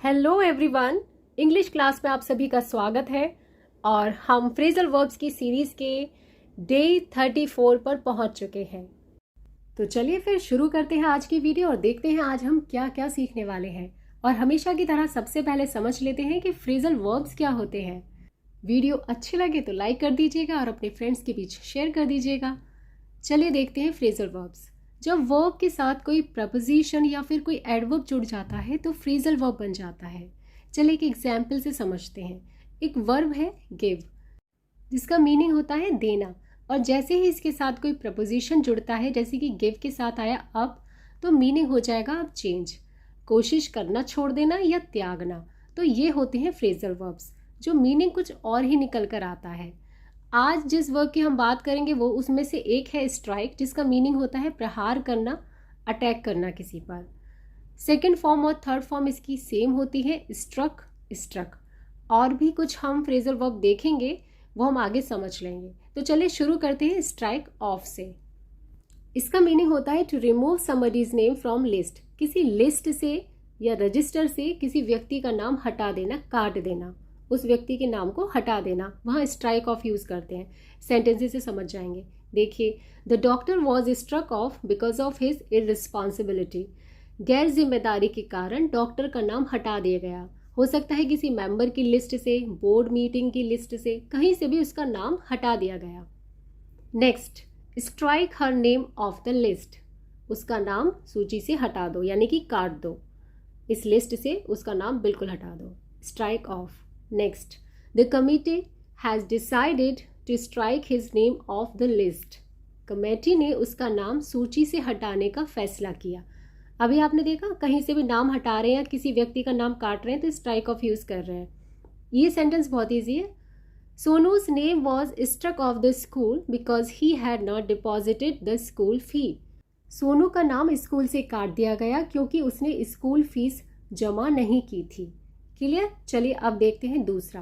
Hello everyone, English class में आप सभी का स्वागत है और हम फ्रेजल वर्ब्स की सीरीज़ के डे 34 पर पहुंच चुके हैं। तो चलिए फिर शुरू करते हैं आज की वीडियो और देखते हैं आज हम क्या क्या सीखने वाले हैं। और हमेशा की तरह सबसे पहले समझ लेते हैं कि फ्रेजल वर्ब्स क्या होते हैं। वीडियो अच्छी लगे तो लाइक कर दीजिएगा और अपने फ्रेंड्स के बीच शेयर कर दीजिएगा। चलिए देखते हैं फ्रेजल वर्ब्स। जब वर्ब के साथ कोई प्रपोजिशन या फिर कोई एडवर्ब जुड़ जाता है तो फ्रेजल वर्ब बन जाता है। चलिए एक एग्जाम्पल से समझते हैं। एक वर्ब है गिव, जिसका मीनिंग होता है देना, और जैसे ही इसके साथ कोई प्रपोजिशन जुड़ता है, जैसे कि गिव के साथ आया अप, तो मीनिंग हो जाएगा अब चेंज, कोशिश करना छोड़ देना या त्यागना। तो ये होते हैं फ्रेजल वर्ब्स, जो मीनिंग कुछ और ही निकल कर आता है। आज जिस वर्ब की हम बात करेंगे वो उसमें से एक है स्ट्राइक, जिसका मीनिंग होता है प्रहार करना, अटैक करना किसी पर। सेकंड फॉर्म और थर्ड फॉर्म इसकी सेम होती है, स्ट्रक, स्ट्रक। और भी कुछ हम फ्रेजल वर्ब देखेंगे, वो हम आगे समझ लेंगे। तो चलिए शुरू करते हैं स्ट्राइक ऑफ से। इसका मीनिंग होता है to remove somebody's name from list, किसी लिस्ट से या रजिस्टर से किसी व्यक्ति का नाम हटा देना, काट देना, उस व्यक्ति के नाम को हटा देना, वहाँ स्ट्राइक ऑफ यूज़ करते हैं। सेंटेंसेस से समझ जाएंगे। देखिए, the doctor was struck off because of his irresponsibility, गैर जिम्मेदारी के कारण डॉक्टर का नाम हटा दिया गया। हो सकता है किसी मेंबर की लिस्ट से, बोर्ड मीटिंग की लिस्ट से, कहीं से भी उसका नाम हटा दिया गया। Next, strike her name of the list, उसका नाम सूची से हटा दो, यानी कि काट दो, इस लिस्ट से उसका नाम बिल्कुल हटा दो, strike off. Next, the committee has decided to strike his name off the list. Committee ने उसका नाम सूची से हटाने का फैसला किया। अभी आपने देखा, कहीं से भी नाम हटा रहे हैं या किसी व्यक्ति का नाम काट रहे हैं तो स्ट्राइक ऑफ यूज़ कर रहे हैं। ये सेंटेंस बहुत ईजी है। सोनू's name was struck off the school because he had not deposited the school fee. Sonu का नाम स्कूल से काट दिया गया क्योंकि उसने स्कूल फीस जमा नहीं की थी। क्लियर? चलिए अब देखते हैं दूसरा।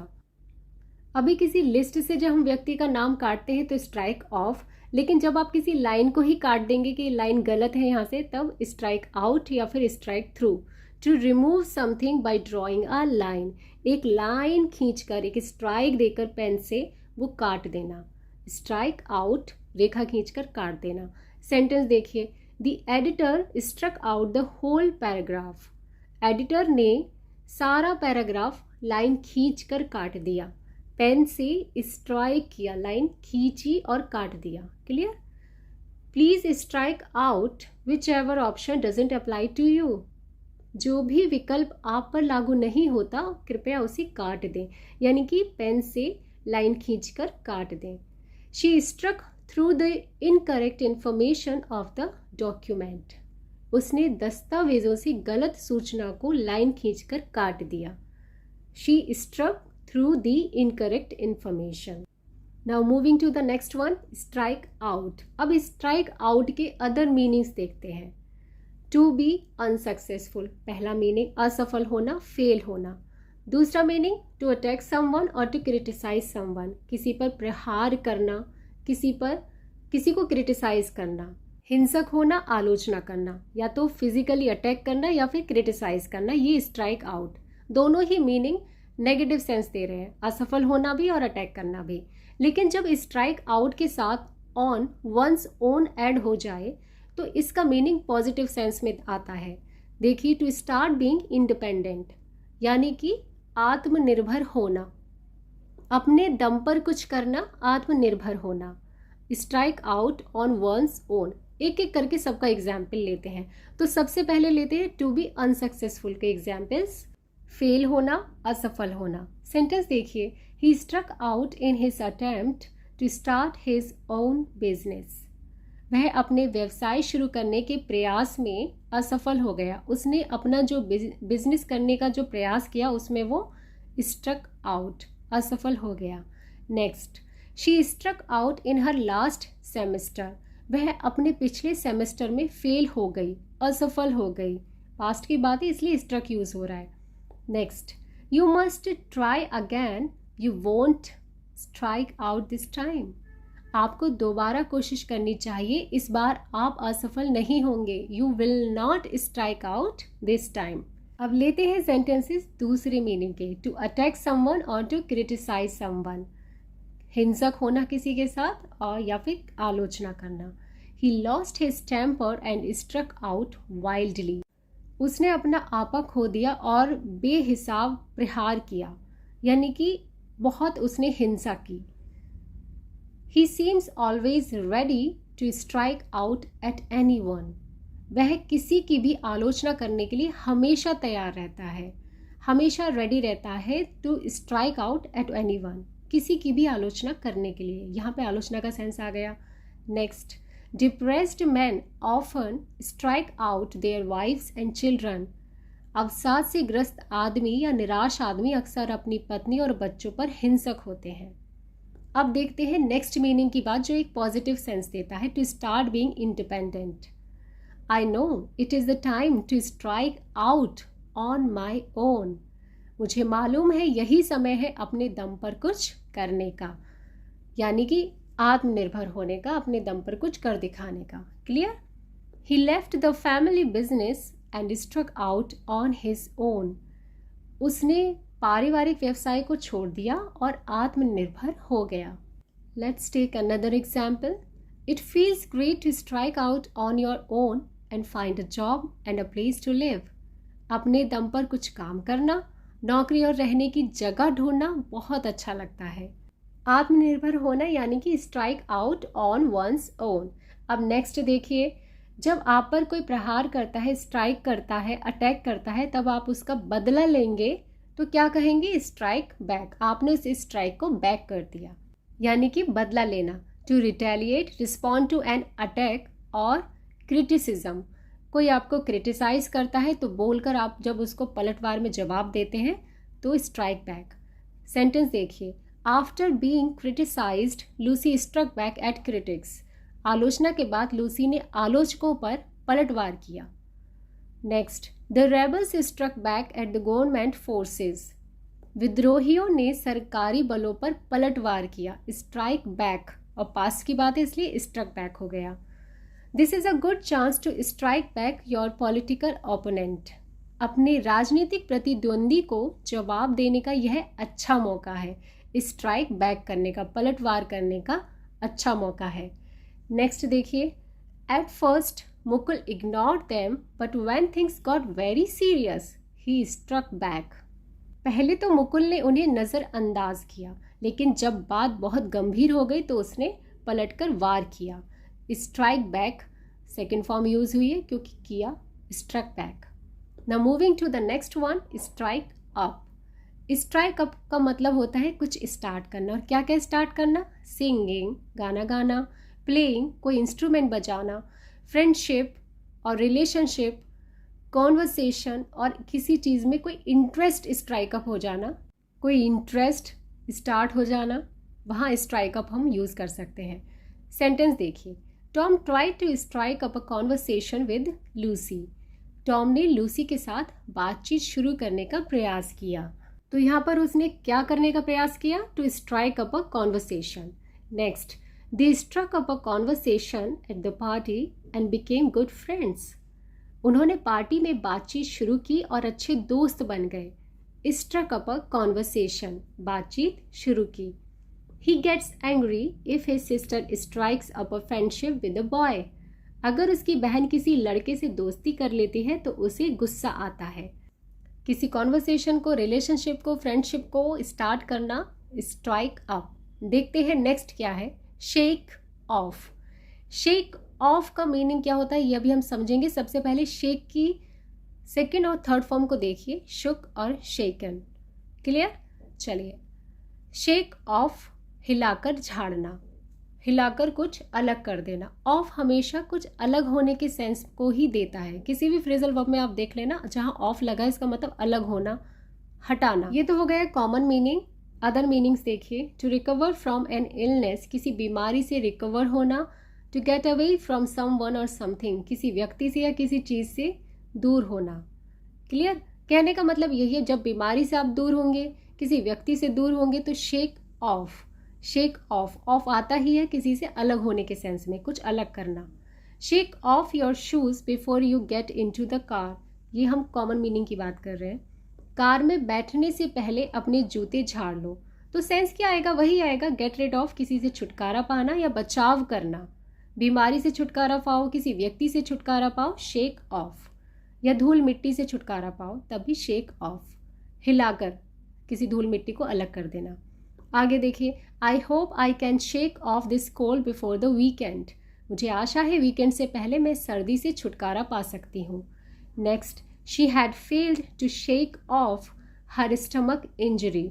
अभी किसी लिस्ट से जब हम व्यक्ति का नाम काटते हैं तो स्ट्राइक ऑफ, लेकिन जब आप किसी लाइन को ही काट देंगे कि लाइन गलत है यहाँ से, तब स्ट्राइक आउट या फिर strike through. To remove something by drawing a line, एक लाइन खींचकर, एक स्ट्राइक देकर पेन से वो काट देना। स्ट्राइक आउट, रेखा खींचकर काट देना। सेंटेंस देखिए, the editor struck out the whole paragraph, editor ने सारा पैराग्राफ लाइन खींच कर काट दिया। पेन से स्ट्राइक किया, लाइन खींची और काट दिया। Clear? Please strike out whichever option doesn't apply to you, जो भी विकल्प आप पर लागू नहीं होता कृपया उसे काट दें, यानी कि पेन से लाइन खींच कर काट दें। She struck through the incorrect information of the document, उसने दस्तावेजों से गलत सूचना को लाइन खींचकर काट दिया। She struck through the incorrect information. Now moving to the next one, strike out. अब स्ट्राइक आउट के अदर मीनिंग्स देखते हैं। टू बी अनसक्सेसफुल, पहला मीनिंग असफल होना, फेल होना। दूसरा मीनिंग टू अटैक समवन और टू क्रिटिसाइज समवन, किसी पर प्रहार करना, किसी को क्रिटिसाइज करना। हिंसक होना, आलोचना करना, या तो फिजिकली अटैक करना या फिर क्रिटिसाइज करना, ये स्ट्राइक आउट। दोनों ही मीनिंग नेगेटिव सेंस दे रहे हैं, असफल होना भी और अटैक करना भी। लेकिन जब स्ट्राइक आउट के साथ ऑन, वंस ओन ऐड हो जाए तो इसका मीनिंग पॉजिटिव सेंस में आता है। देखिए, टू स्टार्ट बीइंग इंडिपेंडेंट, यानी कि आत्मनिर्भर होना, अपने दम पर कुछ करना, आत्मनिर्भर होना। Strike out on one's own. एक एक करके सबका एग्जाम्पल लेते हैं। तो सबसे पहले लेते हैं टू बी अनसक्सेसफुल के एग्जाम्पल्स। फेल होना, असफल होना। सेंटेंस देखिए, he struck out in his attempt to start his own business, वह अपने व्यवसाय शुरू करने के प्रयास में असफल हो गया। उसने अपना जो बिजनेस करने का जो प्रयास किया उसमें वो स्ट्रक आउट, असफल हो गया। Next, she struck out in her last semester, वह अपने पिछले सेमेस्टर में फेल हो गई, असफल हो गई। पास्ट की बात है इसलिए स्ट्रक यूज हो रहा है। Next, you must try again, you won't strike out this time, आपको दोबारा कोशिश करनी चाहिए, इस बार आप असफल नहीं होंगे। You will not strike out this time. अब लेते हैं सेंटेंसेस दूसरे मीनिंग के। टू अटैक समवन और टू क्रिटिसाइज समवन, हिंसक होना किसी के साथ और या फिर आलोचना करना। He lost his temper and struck out wildly, उसने अपना आपा खो दिया और बेहिसाब प्रहार किया, यानी कि बहुत उसने हिंसा की। He seems always ready to strike out at anyone, वह किसी की भी आलोचना करने के लिए हमेशा तैयार रहता है, हमेशा रेडी रहता है to strike out at anyone, किसी की भी आलोचना करने के लिए। यहाँ पे आलोचना का सेंस आ गया। Next, depressed man often strike out their wifes and children, अवसाद से ग्रस्त आदमी या निराश आदमी अक्सर अपनी पत्नी और बच्चों पर हिंसक होते हैं। अब देखते हैं नेक्स्ट मीनिंग की बात, जो एक पॉजिटिव सेंस देता है। To start being independent, I know it is the time to strike out on my own, मुझे मालूम है यही समय है अपने दम पर कुछ करने का, यानी कि आत्मनिर्भर होने का, अपने दम पर कुछ कर दिखाने का। Clear? He left the family business and struck out on his own, उसने पारिवारिक व्यवसाय को छोड़ दिया और आत्मनिर्भर हो गया। Let's take another example. It feels great to strike out on your own and find a job and a place to live, अपने दम पर कुछ काम करना, नौकरी और रहने की जगह ढूंढना बहुत अच्छा लगता है। आत्मनिर्भर होना यानी कि strike out on one's own. अब नेक्स्ट देखिए, जब आप पर कोई प्रहार करता है, स्ट्राइक करता है, अटैक करता है, तब आप उसका बदला लेंगे तो क्या कहेंगे? स्ट्राइक बैक, आपने उस स्ट्राइक को बैक कर दिया, यानी कि बदला लेना। To retaliate, respond to an attack or criticism, कोई आपको क्रिटिसाइज करता है तो बोलकर आप जब उसको पलटवार में जवाब देते हैं तो स्ट्राइक बैक। सेंटेंस देखिए, after being criticised Lucy struck back at critics, आलोचना के बाद लूसी ने आलोचकों पर पलटवार किया। Next, the rebels struck back at the government forces, विद्रोहियों ने सरकारी बलों पर पलटवार किया। स्ट्राइक बैक, और पास की बात है इसलिए स्ट्रक बैक हो गया। This is a good chance to strike back your political opponent, अपने राजनीतिक प्रतिद्वंदी को जवाब देने का यह अच्छा मौका है। स्ट्राइक बैक करने का, पलटवार करने का अच्छा मौका है। नेक्स्ट देखिए, at first Mukul ignored them, but when things got very serious, he struck back. पहले तो मुकुल ने उन्हें नज़रअंदाज किया, लेकिन जब बात बहुत गंभीर हो गई तो उसने पलटकर वार किया। Strike back second form use हुई है क्योंकि किया, struck back. Now moving to the next one, strike up. Strike up का मतलब होता है कुछ स्टार्ट करना, और क्या क्या स्टार्ट करना? सिंगिंग, गाना गाना, प्लेइंग, कोई इंस्ट्रूमेंट बजाना, फ्रेंडशिप और रिलेशनशिप, कॉन्वर्सेशन और किसी चीज़ में कोई इंटरेस्ट स्ट्राइक अप हो जाना, कोई इंटरेस्ट स्टार्ट हो जाना, वहाँ स्ट्राइक अप हम यूज़ कर सकते हैं। सेंटेंस देखिए, Tom tried to strike up a conversation with Lucy, Tom ने लूसी के साथ बातचीत शुरू करने का प्रयास किया। तो यहाँ पर उसने क्या करने का प्रयास किया? To strike up a conversation. Next, they struck up a conversation at the party and became good friends, उन्होंने पार्टी में बातचीत शुरू की और अच्छे दोस्त बन गए। स्ट्रक अप अ कॉन्वर्सेशन, बातचीत शुरू की। He gets angry if his sister strikes up a friendship with a boy, अगर उसकी बहन किसी लड़के से दोस्ती कर लेती है तो उसे गुस्सा आता है। किसी कॉन्वर्सेशन को, रिलेशनशिप को, फ्रेंडशिप को स्टार्ट करना, स्ट्राइक अप। देखते हैं नेक्स्ट क्या है, शेक ऑफ। शेक ऑफ का मीनिंग क्या होता है ये अभी हम समझेंगे। सबसे पहले शेक की सेकेंड और थर्ड फॉर्म को देखिए, शुक और शेकन। क्लियर? चलिए, शेक ऑफ हिलाकर झाड़ना, हिलाकर कुछ अलग कर देना। ऑफ हमेशा कुछ अलग होने के सेंस को ही देता है। किसी भी फ्रेजल वर्ब में आप देख लेना, जहाँ ऑफ लगा है इसका मतलब अलग होना, हटाना। ये तो हो गया कॉमन मीनिंग। अदर मीनिंग्स देखिए, to recover from an illness, किसी बीमारी से रिकवर होना। To get away from someone or something, किसी व्यक्ति से या किसी चीज़ से दूर होना। क्लियर? कहने का मतलब यही है, जब बीमारी से आप दूर होंगे, किसी व्यक्ति से दूर होंगे तो shake of. Shake of, of आता ही है किसी से अलग होने के सेंस में, कुछ अलग करना। Shake of your shoes before you get into the car, ये हम कॉमन मीनिंग की बात कर रहे हैं। कार में बैठने से पहले अपने जूते झाड़ लो, तो सेंस क्या आएगा? वही आएगा, गेट रिड ऑफ, किसी से छुटकारा पाना या बचाव करना। बीमारी से छुटकारा पाओ, किसी व्यक्ति से छुटकारा पाओ, शेक ऑफ। या धूल मिट्टी से छुटकारा पाओ, तभी शेक ऑफ। हिलाकर किसी धूल मिट्टी को अलग कर देना। आगे देखिए, I hope I can shake of this cold before the weekend. मुझे आशा है वीकेंड से पहले मैं सर्दी से छुटकारा पा सकती हूँ। Next, she had failed to shake off her stomach injury.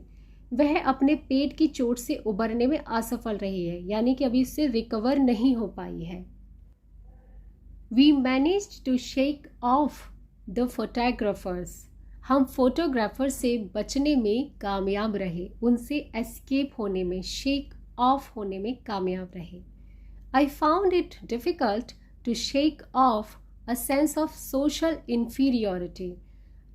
वह अपने पेट की चोट से उबरने में असफल रही है, यानी कि अभी उससे रिकवर नहीं हो पाई है। We managed to shake off the photographers. हम फोटोग्राफर से बचने में कामयाब रहे, उनसे एस्केप होने में, शेक ऑफ होने में कामयाब रहे। I found it difficult to shake off a sense of social inferiority.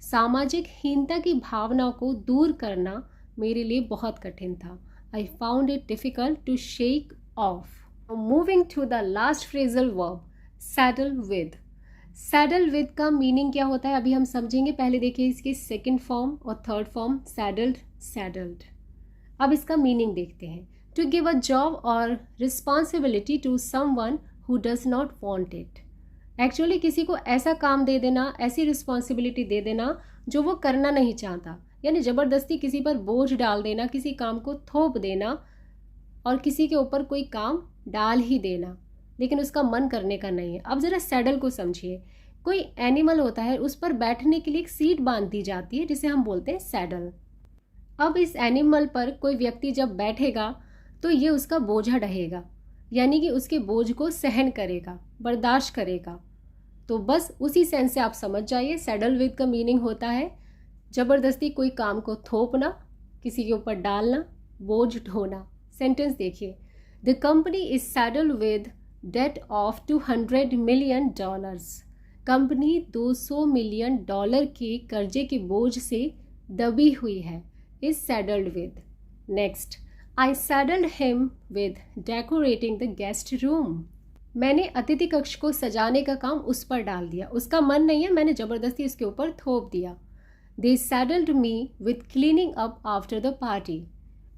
सामाजिक हीनता की भावना को दूर करना मेरे लिए बहुत कठिन था। I found it difficult to shake off. Moving to the last phrasal verb, saddle with. Saddle with का मीनिंग क्या होता है अभी हम समझेंगे। पहले देखिए इसकी सेकंड फॉर्म और थर्ड फॉर्म, saddled, saddled। अब इसका मीनिंग देखते हैं। To give a job or responsibility to someone who does not want it. Actually किसी को ऐसा काम दे देना, ऐसी रिस्पॉन्सिबिलिटी दे देना जो वो करना नहीं चाहता, यानी ज़बरदस्ती किसी पर बोझ डाल देना, किसी काम को थोप देना और किसी के ऊपर कोई काम डाल ही देना, लेकिन उसका मन करने का नहीं है। अब ज़रा सैडल को समझिए। कोई एनिमल होता है, उस पर बैठने के लिए एक सीट बांध दी जाती है जिसे हम बोलते हैं सैडल। अब इस एनिमल पर कोई व्यक्ति जब बैठेगा तो ये उसका बोझा ढहेगा, यानी कि उसके बोझ को सहन करेगा, बर्दाश्त करेगा। तो बस उसी सेंस से आप समझ जाइए, सैडल विद का मीनिंग होता है ज़बरदस्ती कोई काम को थोपना, किसी के ऊपर डालना, बोझ ढोना। सेंटेंस देखिए, the company is saddle with debt of $200 million. Company $200 million के कर्जे के बोझ से दबी हुई है, is saddled with. Next, I saddled him with decorating the guest room. मैंने अतिथि कक्ष को सजाने का काम उस पर डाल दिया, उसका मन नहीं है, मैंने ज़बरदस्ती उसके ऊपर थोप दिया। They saddled me with cleaning up after the party.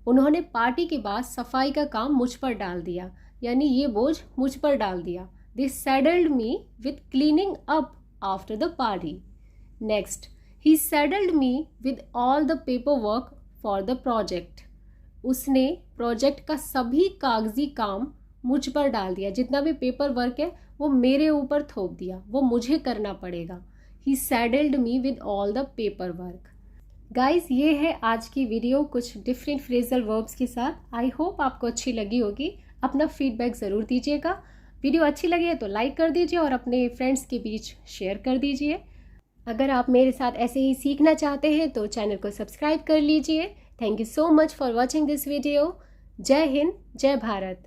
उन्होंने पार्टी के बाद सफाई का काम मुझ पर डाल दिया, यानी ये बोझ मुझ पर डाल दिया। They saddled me with cleaning up after the party. Next, he saddled me with all the paperwork for the project. उसने प्रोजेक्ट का सभी कागजी काम मुझ पर डाल दिया, जितना भी पेपर वर्क है वो मेरे ऊपर थोप दिया, वो मुझे करना पड़ेगा। He saddled me with all the paperwork. Guys, ये है आज की वीडियो कुछ डिफरेंट फ्रेजल वर्ब्स के साथ। आई होप आपको अच्छी लगी होगी। अपना फीडबैक ज़रूर दीजिएगा। वीडियो अच्छी लगी है तो लाइक कर दीजिए और अपने फ्रेंड्स के बीच शेयर कर दीजिए। अगर आप मेरे साथ ऐसे ही सीखना चाहते हैं तो चैनल को सब्सक्राइब कर लीजिए। Thank you so much for watching this video. Jai Hind, Jai Bharat.